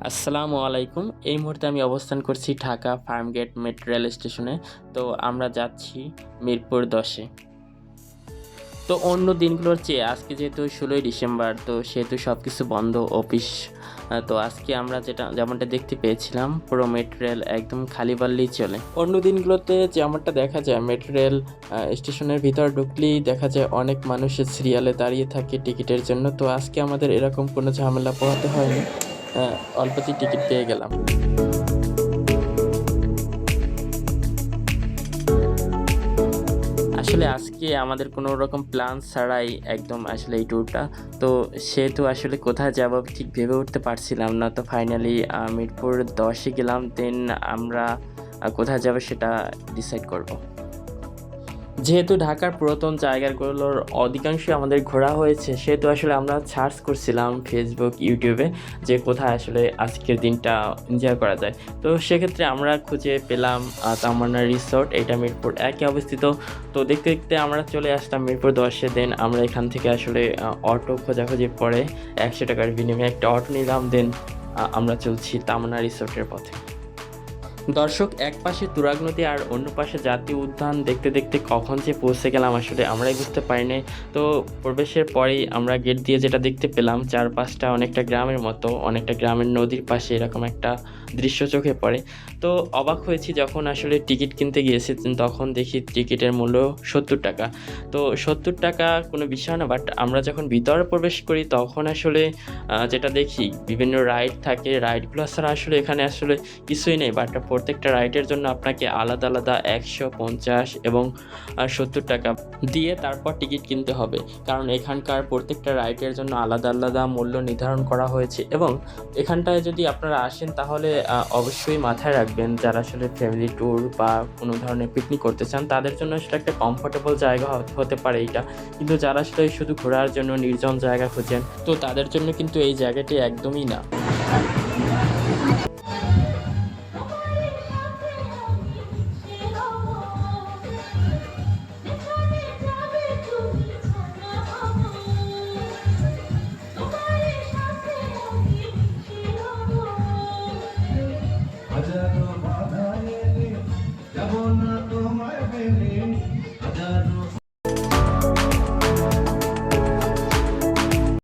আসসালামু আলাইকুম। এই মুহূর্তে আমি অবস্থান করছি ঢাকা ফার্মগেট মেট্রো রেল স্টেশনে। তো আমরা যাচ্ছি মিরপুর ১০ এ। তো অন্য দিনগুলোর চেয়ে আজকে যেহেতু ১৬ই ডিসেম্বর, তো সেহেতু সবকিছু বন্ধ, অফিস। তো আজকে আমরা যেমনটা দেখতে পেয়েছিলাম, পুরো মেট্রো রেল একদম খালি পারলেই চলে। অন্য দিনগুলোতে যেমনটা দেখা যায়, মেট্রো রেল স্টেশনের ভিতর ঢুকলেই দেখা যায় অনেক মানুষের সিরিয়ালে দাঁড়িয়ে থাকে টিকিটের জন্য। তো আজকে আমাদের এরকম কোনো ঝামেলা পোহাতে হয়নি। অল্পতেই টিকিট পেয়ে গেলাম। আসলে আজকে আমাদের কোনো রকম প্ল্যান ছাড়াই একদম আসলে এই ট্যুরটা। তো সেহেতু আসলে কোথায় যাব ঠিক ভেবে উঠতে পারছিলাম না। তো ফাইনালি মিরপুর ১০ এ গেলাম। দেন আমরা কোথায় যাব সেটা ডিসাইড করব। যেহেতু ঢাকার পুরাতন জায়গাগুলোর অধিকাংশই আমাদের ঘোরা হয়েছে, সেহেতু আসলে আমরা সার্চ করছিলাম ফেসবুক, ইউটিউবে যে কোথায় আসলে আজকের দিনটা এনজয় করা যায়। তো সেক্ষেত্রে আমরা খুঁজে পেলাম তামান্না রিসোর্ট, এটা মিরপুর ১ এ অবস্থিত। তো দেখতে দেখতে আমরা চলে আসলাম মিরপুর ১০ এ। দেন আমরা এখান থেকে আসলে অটো খোঁজাখুঁজির পরে ১০০ টাকার বিনিময়ে একটা অটো নিলাম। দেন আমরা চলছি তামান্না রিসোর্টের পথে। দর্শক, এক পাশে তুরাগ নদী আর অন্য পাশে জাতীয় উদ্যান দেখতে দেখতে কখন যে পৌঁছে গেলাম আসলে আমরাই বুঝতে পারিনি। তো প্রবেশের পরেই আমরা গেট দিয়ে যেটা দেখতে পেলাম, চারপাশটা অনেকটা গ্রামের মতো, অনেকটা গ্রামের নদীর পাশে এরকম একটা দৃশ্য চোখে পড়ে। তো অবাক হয়েছি যখন আসলে টিকিট কিনতে গিয়েছি, তখন দেখি টিকিটের মূল্য ৭০ টাকা। তো ৭০ টাকা কোনো বিষয় না, বাট আমরা যখন ভিতরে প্রবেশ করি তখন আসলে যেটা দেখি বিভিন্ন রাইড থাকে, রাইডগুলো ছাড়া আসলে এখানে আসলে কিছুই নেই। বাট প্রত্যেকটা রাইডের জন্য আপনাকে আলাদা আলাদা ১৫০ এবং ৭০ টাকা দিয়ে তারপর টিকিট কিনতে হবে, কারণ এখানকার প্রত্যেকটা রাইডের জন্য আলাদা আলাদা মূল্য নির্ধারণ করা হয়েছে। এবং এখানটায় যদি আপনারা আসেন তাহলে অবশ্যই মাথায় রাখবেন, যারা আসলে ফ্যামিলি ট্যুর বা কোনো ধরনের পিকনিক করতে চান তাদের জন্য সেটা একটা কমফোর্টেবল জায়গা হতে পারে এইটা। কিন্তু যারা আসলে শুধু ঘোরার জন্য নির্জন জায়গা খুঁজেন, তো তাদের জন্য কিন্তু এই জায়গাটি একদমই না। হাজারো বাধা এলে যাব না তোমায় ফেলে, হাজারো